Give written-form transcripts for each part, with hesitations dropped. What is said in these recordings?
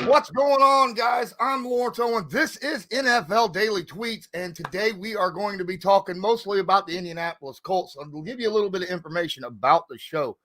What's going on, guys? I'm Lawrence Owen. This is NFL Daily Tweets, and today we are going to be talking mostly about the Indianapolis Colts. I'll give you a little bit of information about the show.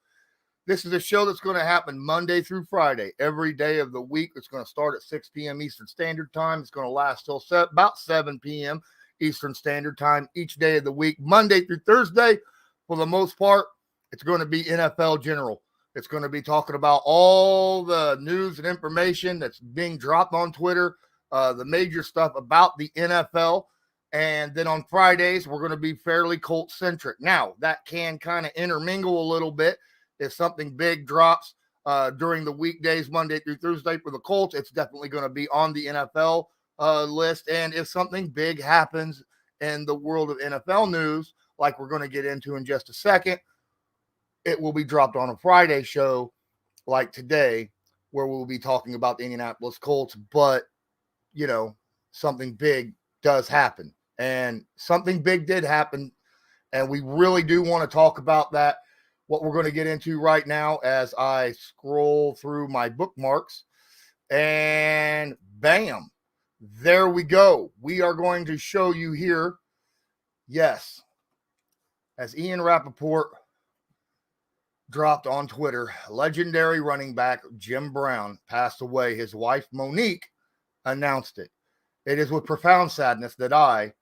This is a show that's going to happen Monday through Friday, every day of the week. It's going to start at 6 p.m. Eastern Standard Time. It's going to last till about 7 p.m. Eastern Standard Time each day of the week, Monday through Thursday. For the most part, it's going to be NFL General. It's going to be talking about all the news and information that's being dropped on Twitter, the major stuff about the NFL. And then on Fridays, we're going to be fairly Colt-centric. Now, that can kind of intermingle a little bit. If something big drops during the weekdays, Monday through Thursday for the Colts, it's definitely going to be on the NFL list. And if something big happens in the world of NFL news, like we're going to get into in just a second, it will be dropped on a Friday show like today, where we'll be talking about the Indianapolis Colts. But, you know, something big does happen. And something big did happen. And we really do want to talk about that. What we're going to get into right now as I scroll through my bookmarks. And bam, there we go. We are going to show you here. Yes, as Ian Rappaport dropped on Twitter, legendary running back Jim Brown passed away. His wife, Monique, announced it. It is with profound sadness that I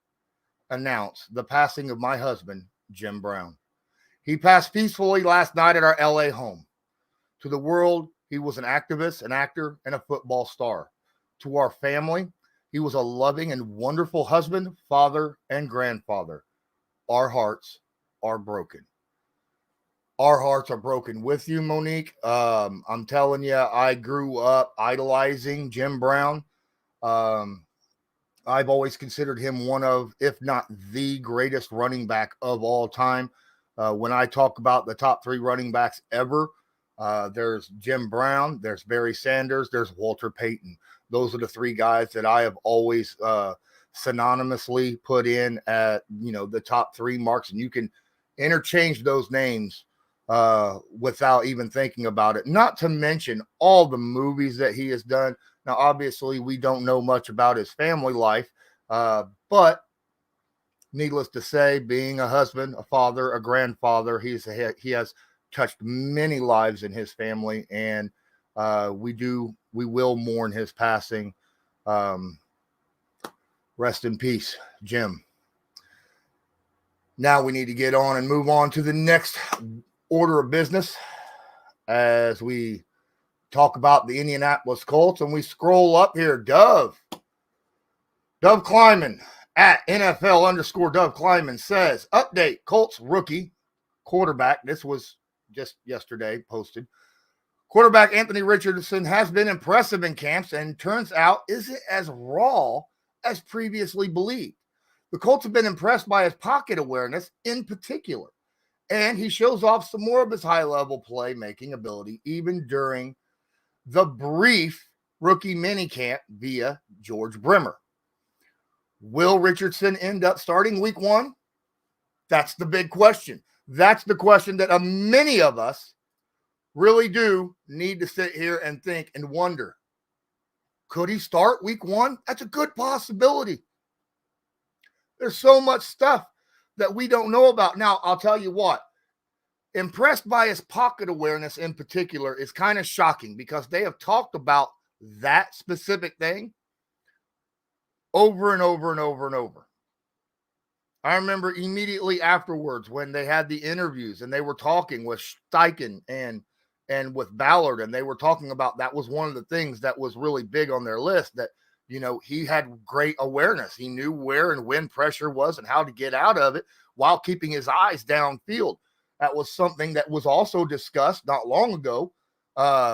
announce the passing of my husband, Jim Brown. He passed peacefully last night at our LA home. To the world, he was an activist, an actor, and a football star. To our family, he was a loving and wonderful husband, father, and grandfather. Our hearts are broken. Our hearts are broken with you, Monique. I'm telling you, I grew up idolizing Jim Brown. I've always considered him one of, if not the greatest running back of all time. When I talk about the top three running backs ever, there's Jim Brown, there's Barry Sanders, there's Walter Payton. Those are the three guys that I have always synonymously put in at, the top three marks. And you can interchange those names without even thinking about it. Not to mention all the movies that he has done. Now, obviously, we don't know much about his family life, but needless to say, being a husband, a father, a grandfather, he has touched many lives in his family, and we will mourn his passing. Rest in peace, Jim. Now we need to get on and move on to the next order of business as we talk about the Indianapolis Colts, and we scroll up here. Dove Kleiman at NFL_Dove Kleiman says, update, Colts rookie quarterback. This was just yesterday posted. Quarterback Anthony Richardson has been impressive in camps and turns out isn't as raw as previously believed. The Colts have been impressed by his pocket awareness in particular. And he shows off some more of his high-level playmaking ability, even during the brief rookie minicamp via George Brimmer. Will Richardson end up starting week one? That's the big question. That's the question that many of us really do need to sit here and think and wonder. Could he start week one? That's a good possibility. There's so much stuff that we don't know about. Now, I'll tell you what, impressed by his pocket awareness in particular is kind of shocking because they have talked about that specific thing over and over and over and over. I remember immediately afterwards when they had the interviews and they were talking with Steichen and with Ballard, and they were talking about that was one of the things that was really big on their list, that he had great awareness. He knew where and when pressure was and how to get out of it while keeping his eyes downfield. That was something that was also discussed not long ago,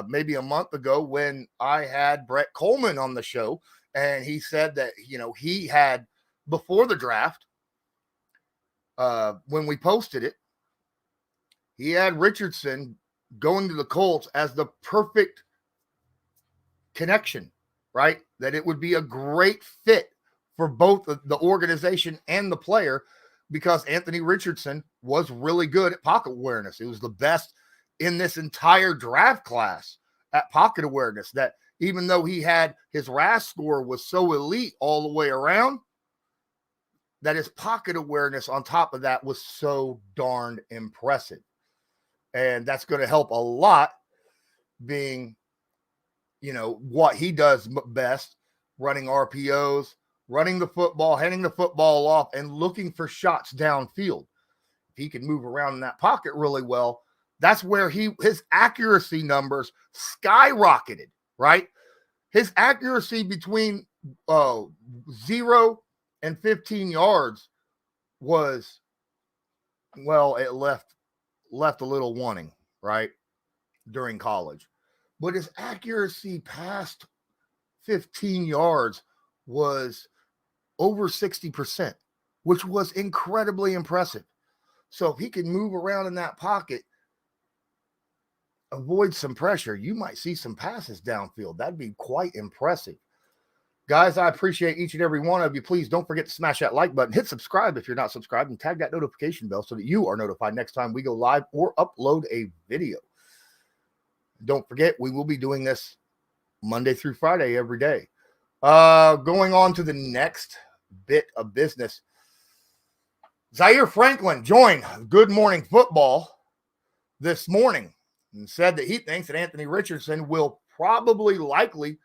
maybe a month ago, when I had Brett Coleman on the show. And he said that, he had, before the draft, when we posted it, he had Richardson going to the Colts as the perfect connection, right? That it would be a great fit for both the organization and the player, because Anthony Richardson was really good at pocket awareness. It was the best in this entire draft class at pocket awareness, that even though he had his RAS score was so elite all the way around, that his pocket awareness on top of that was so darn impressive. And that's going to help a lot, being, what he does best, running RPOs, running the football, handing the football off, and looking for shots downfield. If he can move around in that pocket really well, that's where his accuracy numbers skyrocketed, right? His accuracy between 0 and 15 yards was, well, it left a little wanting, right, during college. But his accuracy past 15 yards was over 60%, which was incredibly impressive. So if he can move around in that pocket, avoid some pressure, you might see some passes downfield. That'd be quite impressive. Guys, I appreciate each and every one of you. Please don't forget to smash that like button. Hit subscribe if you're not subscribed, and tag that notification bell so that you are notified next time we go live or upload a video. Don't forget, we will be doing this Monday through Friday every day. Going on to the next bit of business. Zaire Franklin joined Good Morning Football this morning and said that he thinks that Anthony Richardson will likely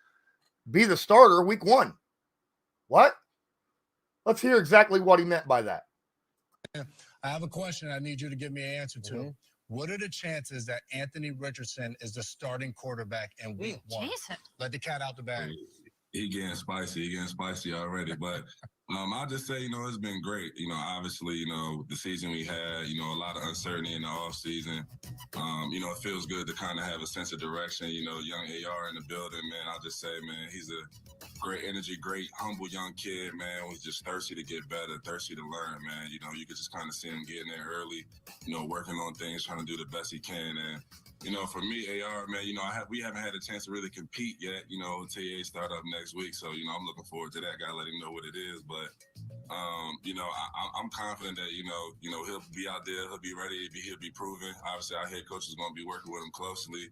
be the starter week 1. What? Let's hear exactly what he meant by that. I have a question I need you to give me an answer to. Mm-hmm. What are the chances that Anthony Richardson is the starting quarterback in week 1? Jason. Let the cat out the bag. He getting spicy already. But I'll just say, it's been great. Obviously, the season we had, a lot of uncertainty in the offseason. It feels good to kind of have a sense of direction. Young AR in the building, man. I'll just say, man, he's a great energy, great, humble young kid, man. Who's just thirsty to get better, thirsty to learn, man. You could just kind of see him getting there early, working on things, trying to do the best he can. And, for me, AR, man, we haven't had a chance to really compete yet, TA start up next week. So, I'm looking forward to that. Gotta let him know what it is. But, I'm confident that, he'll be out there. He'll be ready. He'll be proven. Obviously, our head coach is going to be working with him closely.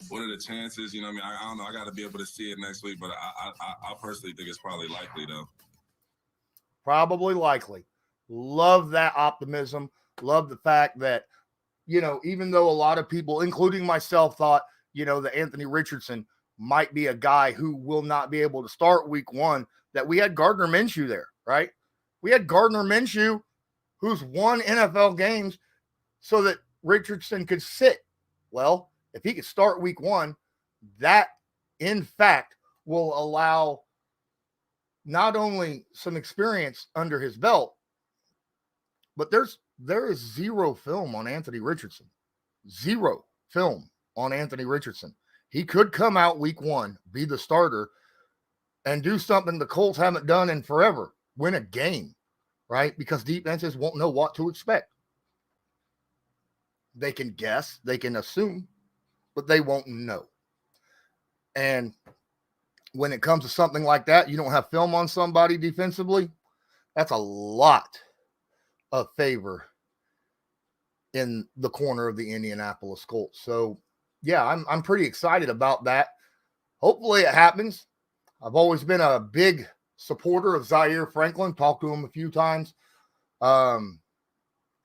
What are the chances? I don't know. I got to be able to see it next week. But I personally think it's probably likely, though. Probably likely. Love that optimism. Love the fact that, even though a lot of people, including myself, thought, that Anthony Richardson might be a guy who will not be able to start week 1, that we had Gardner Minshew there, right? We had Gardner Minshew, who's won NFL games, so that Richardson could sit. Well, if he could start week 1, that, in fact, will allow not only some experience under his belt, but there is zero film on Anthony Richardson. Zero film on Anthony Richardson. He could come out week 1, be the starter, and do something the Colts haven't done in forever. Win a game, right? Because defenses won't know what to expect. They can guess, they can assume, but they won't know. And when it comes to something like that, you don't have film on somebody defensively, that's a lot of favor in the corner of the Indianapolis Colts. So, yeah, I'm pretty excited about that. Hopefully it happens. I've always been a big supporter of Zaire Franklin. Talked to him a few times.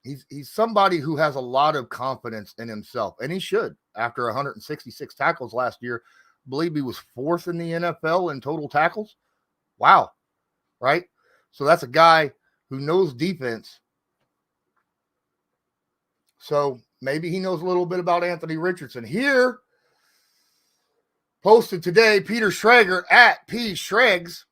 He's somebody who has a lot of confidence in himself, and he should. After 166 tackles last year, I believe he was 4th in the NFL in total tackles. Wow, right? So that's a guy who knows defense. So maybe he knows a little bit about Anthony Richardson. Here, posted today, Peter Schrager at P. Shregs,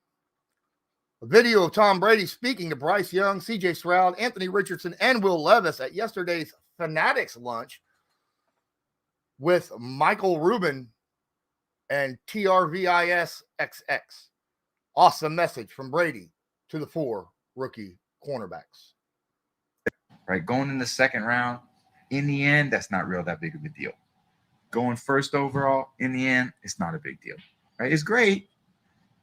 a video of Tom Brady speaking to Bryce Young, C.J. Stroud, Anthony Richardson, and Will Levis at yesterday's Fanatics lunch with Michael Rubin and TRVISXX. Awesome message from Brady to the 4 rookie cornerbacks. Right, going in the 2nd round, in the end, that's not that big of a deal. Going 1st overall, in the end, it's not a big deal. Right? It's great.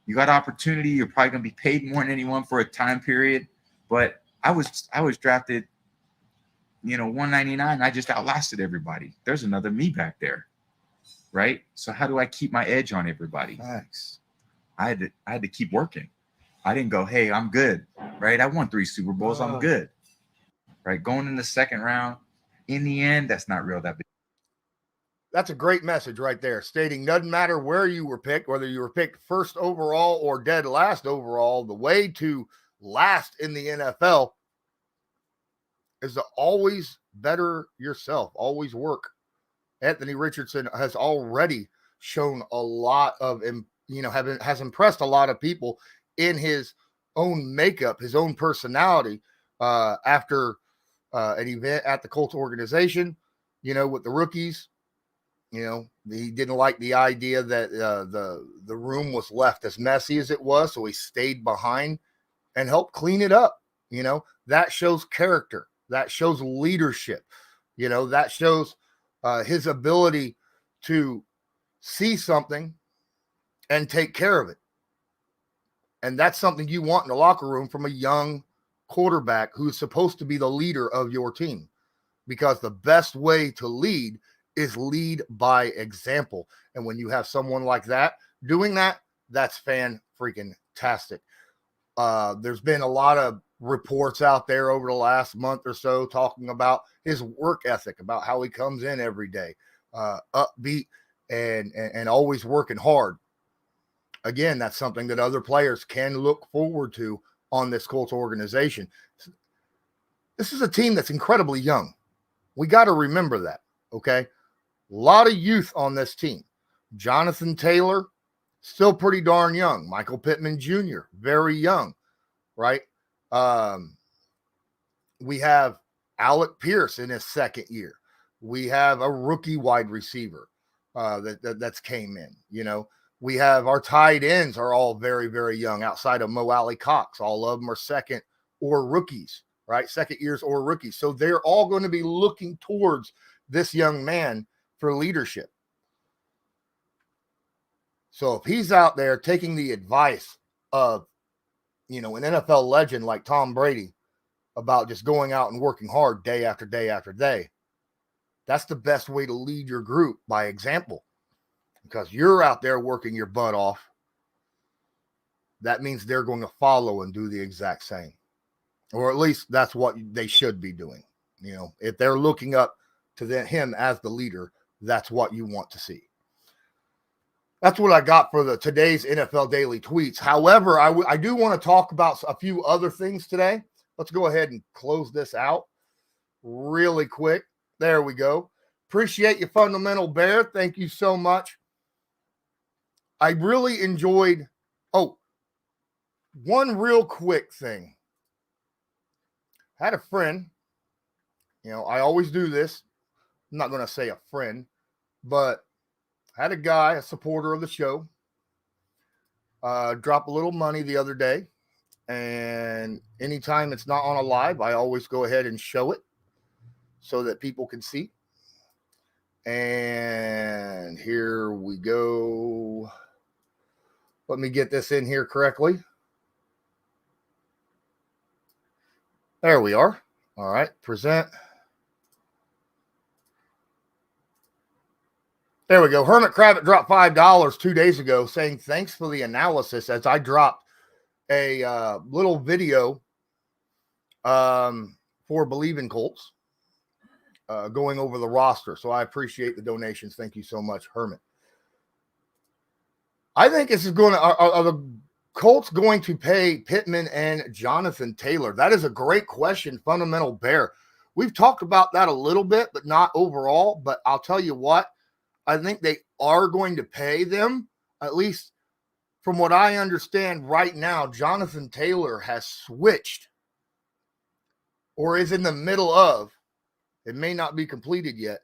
You got opportunity. You're probably going to be paid more than anyone for a time period. But I was drafted, 199. I just outlasted everybody. There's another me back there. right? So how do I keep my edge on everybody? Nice. I had to keep working. I didn't go, hey, I'm good, right? I won 3 Super Bowls. I'm good, right? Going in the second round, in the end, that's not real that big. That's a great message right there, stating doesn't matter where you were picked, whether you were picked first overall or dead last overall, the way to last in the NFL is to always better yourself, always work. Anthony Richardson has already shown a lot of, has impressed a lot of people in his own makeup, his own personality after an event at the Colts organization, with the rookies. He didn't like the idea that the room was left as messy as it was, so he stayed behind and helped clean it up. That shows character. That shows leadership. That shows his ability to see something and take care of it. And that's something you want in the locker room from a young quarterback who's supposed to be the leader of your team, because the best way to lead is lead by example. And when you have someone like that doing that, that's fan-freaking-tastic. There's been a lot of reports out there over the last month or so talking about his work ethic, about how he comes in every day, upbeat and always working hard. Again, that's something that other players can look forward to on this Colts organization. This is a team that's incredibly young. We got to remember that, okay? A lot of youth on this team. Jonathan Taylor, still pretty darn young. Michael Pittman Jr., very young, right? We have Alec Pierce in his second year. We have a rookie wide receiver that's came in, We have our tight ends are all very, very young outside of Mo Alley Cox. All of them are second or rookies, right? Second years or rookies. So they're all going to be looking towards this young man for leadership. So if he's out there taking the advice of, an NFL legend like Tom Brady about just going out and working hard day after day after day, that's the best way to lead your group, by example. Because you're out there working your butt off, that means they're going to follow and do the exact same. Or at least that's what they should be doing. If they're looking up to him as the leader, that's what you want to see. That's what I got for today's NFL Daily Tweets. However, I do want to talk about a few other things today. Let's go ahead and close this out really quick. There we go. Appreciate you, Fundamental Bear. Thank you so much. I really enjoyed, one real quick thing. I had a friend, I always do this. I'm not going to say a friend, but I had a guy, a supporter of the show, drop a little money the other day. And anytime it's not on a live, I always go ahead and show it so that people can see. And here we go. Let me get this in here correctly. There we are. All right, present. There we go. Hermit Kravitz dropped $5 2 days ago saying thanks for the analysis, as I dropped a little video for Believe in Colts going over the roster. So I appreciate the donations. Thank you so much, Hermit. I think this is going to, are the Colts going to pay Pittman and Jonathan Taylor? That is a great question, Fundamental Bear. We've talked about that a little bit, but not overall. But I'll tell you what, I think they are going to pay them. At least from what I understand right now, Jonathan Taylor has switched or is in the middle of, it may not be completed yet,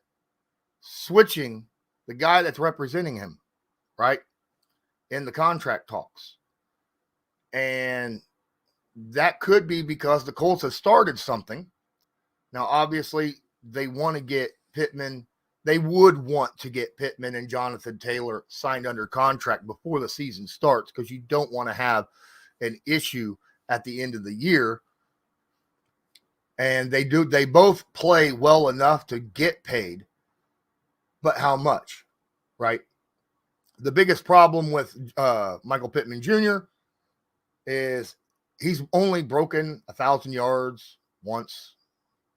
switching the guy that's representing him, right, in the contract talks. And that could be because the Colts have started something. Now, obviously, they want to get Pittman. They would want to get Pittman and Jonathan Taylor signed under contract before the season starts, because you don't want to have an issue at the end of the year. And they both play well enough to get paid, but how much, right? The biggest problem with Michael Pittman Jr. is he's only broken 1,000 yards once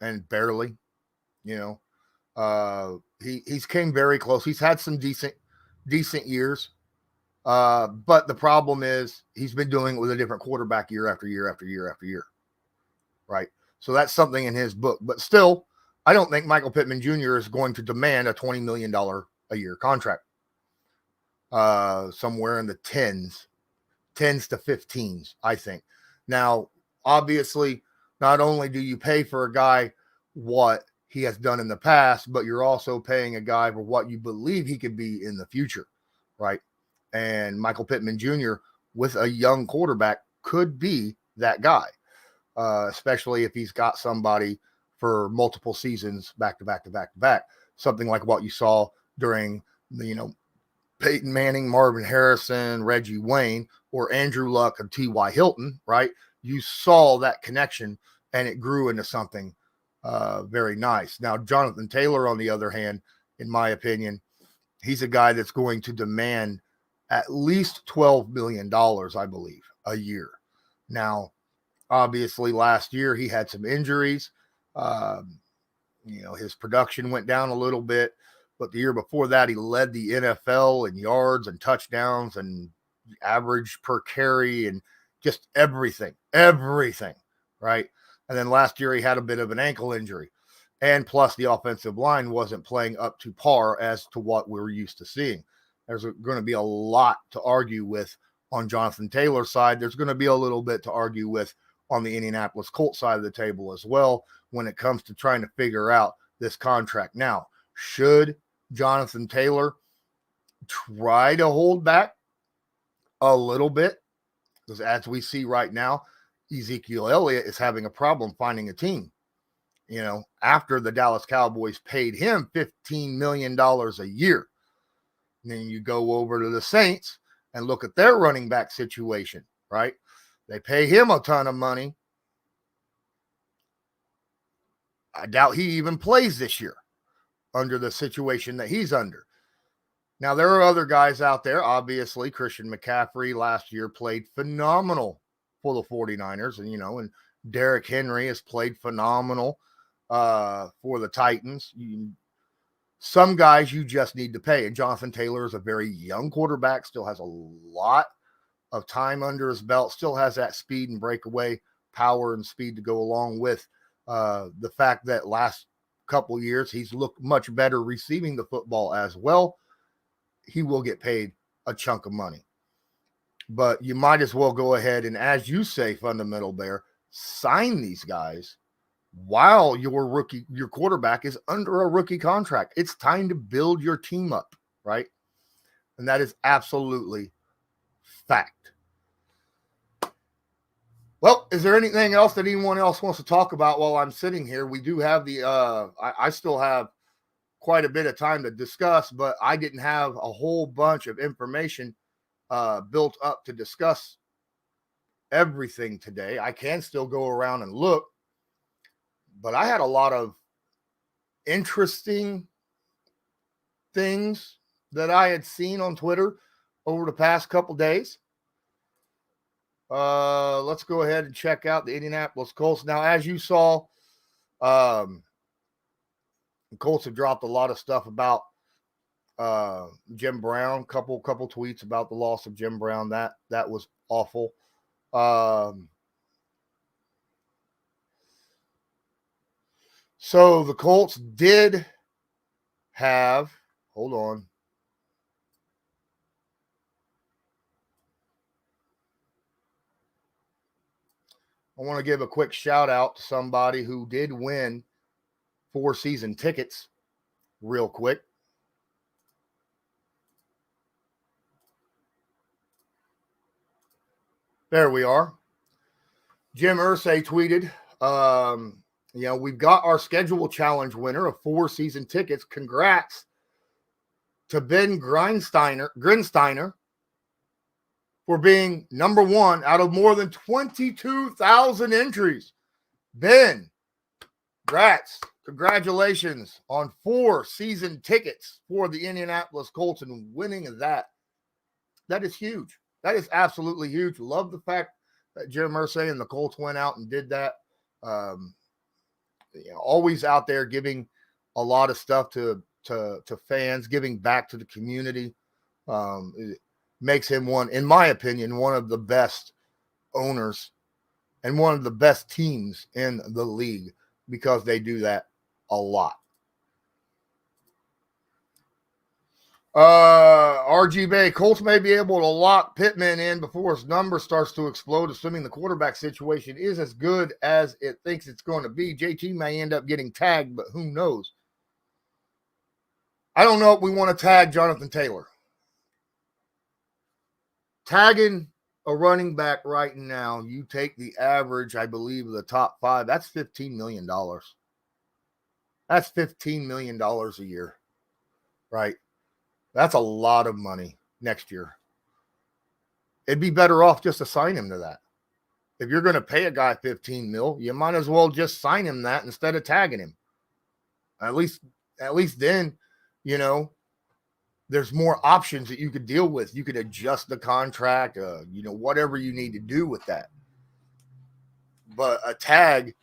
and barely, you know. He's came very close. He's had some decent years. But the problem is he's been doing it with a different quarterback year after year after year after year. Right. So that's something in his book. But still, I don't think Michael Pittman Jr. is going to demand a $20 million a year contract. Somewhere in the tens to 15s, I think. Now, obviously, not only do you pay for a guy what he has done in the past, but you're also paying a guy for what you believe he could be in the future, right? And Michael Pittman Jr. with a young quarterback could be that guy, especially if he's got somebody for multiple seasons back to back to back to back. Something like what you saw during the, Peyton Manning, Marvin Harrison, Reggie Wayne, or Andrew Luck and T.Y. Hilton, right? You saw that connection and it grew into something very nice. Now, Jonathan Taylor, on the other hand, in my opinion, he's a guy that's going to demand at least $12 million, I believe, a year. Now, obviously, last year he had some injuries. His production went down a little bit. But the year before that, he led the NFL in yards and touchdowns and average per carry and just everything, right? And then last year, he had a bit of an ankle injury. And plus, the offensive line wasn't playing up to par as to what we were used to seeing. There's going to be a lot to argue with on Jonathan Taylor's side. There's going to be a little bit to argue with on the Indianapolis Colts side of the table as well when it comes to trying to figure out this contract. Now, should Jonathan Taylor try to hold back a little bit? Because as we see right now, Ezekiel Elliott is having a problem finding a team. After the Dallas Cowboys paid him $15 million a year. And then you go over to the Saints and look at their running back situation, right? They pay him a ton of money. I doubt he even plays this year under the situation that he's under. Now, there are other guys out there. Obviously, Christian McCaffrey last year played phenomenal for the 49ers. And Derrick Henry has played phenomenal for the Titans. Some guys you just need to pay. And Jonathan Taylor is a very young quarterback, still has a lot of time under his belt, still has that speed and breakaway power and speed to go along with the fact that last couple years he's looked much better receiving the football as well. He will get paid a chunk of money, but you might as well go ahead and, as you say, Fundamental Bear, sign these guys while your quarterback is under a rookie contract. It's time to build your team up, right? And that is absolutely fact. Well, is there anything else that anyone else wants to talk about while I'm sitting here? We do have I still have quite a bit of time to discuss, but I didn't have a whole bunch of information built up to discuss everything today. I can still go around and look, but I had a lot of interesting things that I had seen on Twitter over the past couple days. Let's go ahead and check out the Indianapolis Colts. Now, as you saw, the Colts have dropped a lot of stuff about Jim Brown, couple tweets about the loss of Jim Brown. That was awful. So the Colts did have, hold on. I want to give a quick shout out to somebody who did win 4 season tickets real quick. There we are. Jim Irsay tweeted, we've got our schedule challenge winner of 4 season tickets. Congrats to Ben Grinsteiner for being number 1 out of more than 22,000 entries. Ben, congrats. Congratulations on 4 season tickets for the Indianapolis Colts and winning that. That is huge. That is absolutely huge. Love the fact that Jim Irsay and the Colts went out and did that. Always out there giving a lot of stuff to fans, giving back to the community. It makes him in my opinion, one of the best owners and one of the best teams in the league because they do that a lot. RG Bay, Colts may be able to lock Pittman in before his number starts to explode, assuming the quarterback situation is as good as it thinks it's going to be. JT may end up getting tagged, but who knows? I don't know if we want to tag Jonathan Taylor. Tagging a running back right now, you take the average, I believe, of the top 5, that's $15 million. That's $15 million a year, right? That's a lot of money next year. It'd be better off just to sign him to that. If you're going to pay a guy $15 million, you might as well just sign him that instead of tagging him. At least then, there's more options that you could deal with. You could adjust the contract, whatever you need to do with that. But a tag,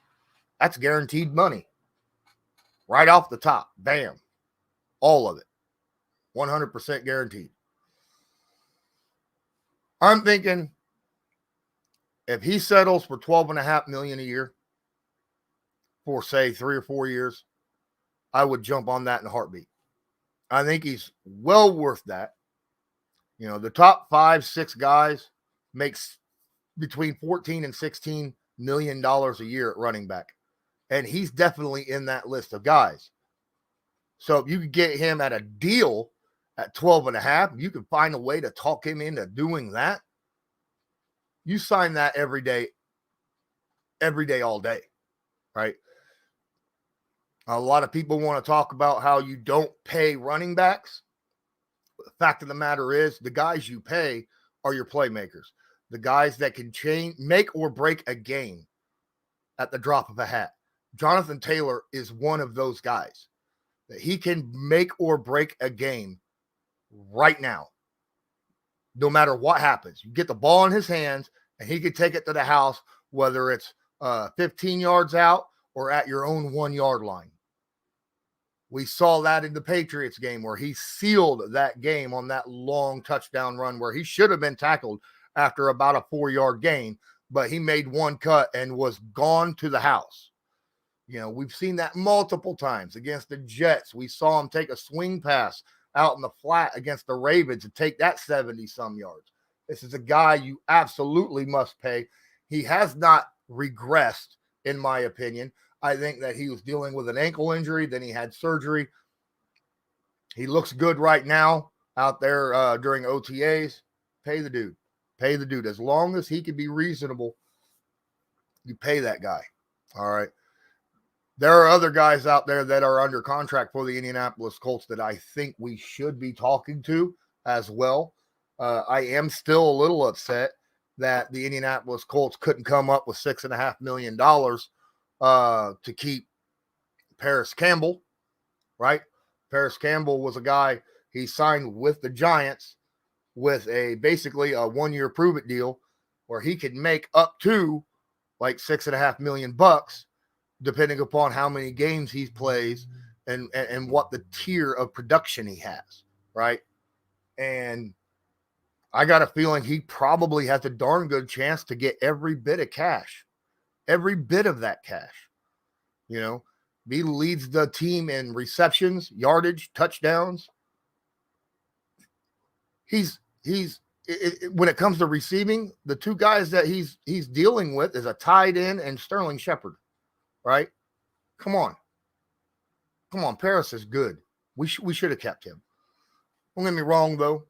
that's guaranteed money. Right off the top. Bam. All of it. 100% guaranteed. I'm thinking if he settles for $12.5 million a year for, say, 3 or 4 years, I would jump on that in a heartbeat. I think he's well worth that. The top 5-6 guys makes between $14 and $16 million a year at running back. And he's definitely in that list of guys. So if you could get him at a deal at 12.5, you could find a way to talk him into doing that. You sign that every day, all day, right? A lot of people want to talk about how you don't pay running backs. The fact of the matter is the guys you pay are your playmakers, the guys that can make or break a game at the drop of a hat. Jonathan Taylor is one of those guys that he can make or break a game right now. No matter what happens, you get the ball in his hands and he can take it to the house, whether it's 15 yards out or at your own 1 yard line. We saw that in the Patriots game where he sealed that game on that long touchdown run where he should have been tackled after about a 4-yard gain, but he made one cut and was gone to the house. We've seen that multiple times against the Jets. We saw him take a swing pass out in the flat against the Ravens and take that 70-some yards. This is a guy you absolutely must pay. He has not regressed, in my opinion. I think that he was dealing with an ankle injury, then he had surgery. He looks good right now out there during OTAs. Pay the dude. Pay the dude. As long as he can be reasonable, you pay that guy. All right. There are other guys out there that are under contract for the Indianapolis Colts that I think we should be talking to as well. I am still a little upset that the Indianapolis Colts couldn't come up with $6.5 million to keep Paris Campbell, right? Paris Campbell was a guy he signed with the Giants with basically a 1-year prove-it deal where he could make up to like $6.5 million bucks, depending upon how many games he plays and what the tier of production he has, right? And I got a feeling he probably has a darn good chance to get every bit of cash, every bit of that cash. He leads the team in receptions, yardage, touchdowns. When it comes to receiving, the 2 guys that he's dealing with is a tight end and Sterling Shepard. Right? Come on. Paris is good. We should have kept him. Don't get me wrong, though.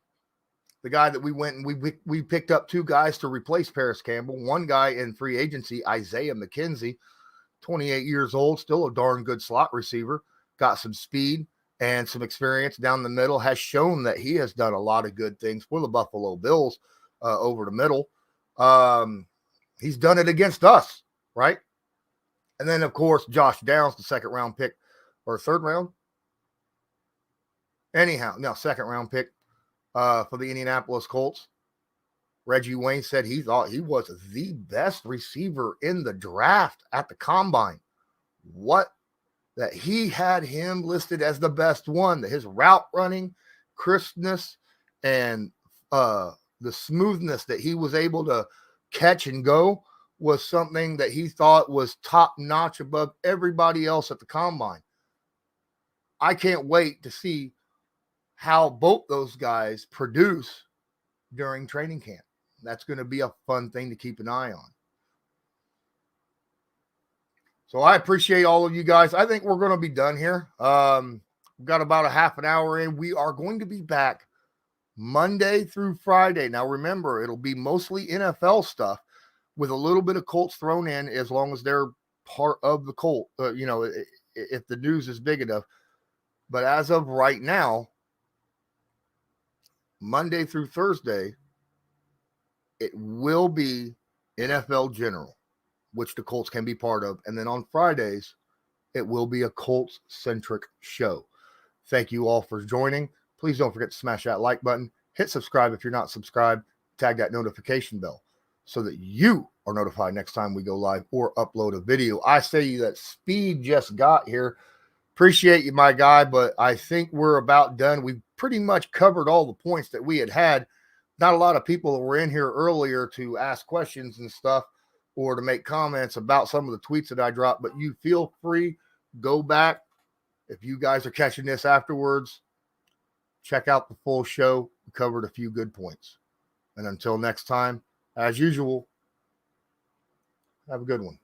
The guy that we went and we picked up 2 guys to replace Paris Campbell. One guy in free agency, Isaiah McKenzie, 28 years old, still a darn good slot receiver. Got some speed and some experience down the middle. Has shown that he has done a lot of good things for the Buffalo Bills over the middle. He's done it against us, right? And then, of course, Josh Downs, the 2nd-round pick or third round. Anyhow, no, second round pick for the Indianapolis Colts. Reggie Wayne said he thought he was the best receiver in the draft at the combine. What? That he had him listed as the best one, that his route running, crispness, and the smoothness that he was able to catch and go was something that he thought was top notch above everybody else at the combine. I can't wait to see how both those guys produce during training camp. That's going to be a fun thing to keep an eye on. So I appreciate all of you guys. I think we're going to be done here. We've got about a half an hour in. We are going to be back Monday through Friday. Now, remember, it'll be mostly NFL stuff with a little bit of Colts thrown in as long as they're part of the Colt, if the news is big enough. But as of right now, Monday through Thursday, it will be NFL General, which the Colts can be part of. And then on Fridays, it will be a Colts-centric show. Thank you all for joining. Please don't forget to smash that like button. Hit subscribe if you're not subscribed. Tag that notification bell so that you are notified next time we go live or upload a video. I say that Speed just got here. Appreciate you, my guy, but I think we're about done. We've pretty much covered all the points that we had. Not a lot of people that were in here earlier to ask questions and stuff, or to make comments about some of the tweets that I dropped, but you feel free, go back. If you guys are catching this afterwards, check out the full show. We covered a few good points. And until next time, as usual, have a good one.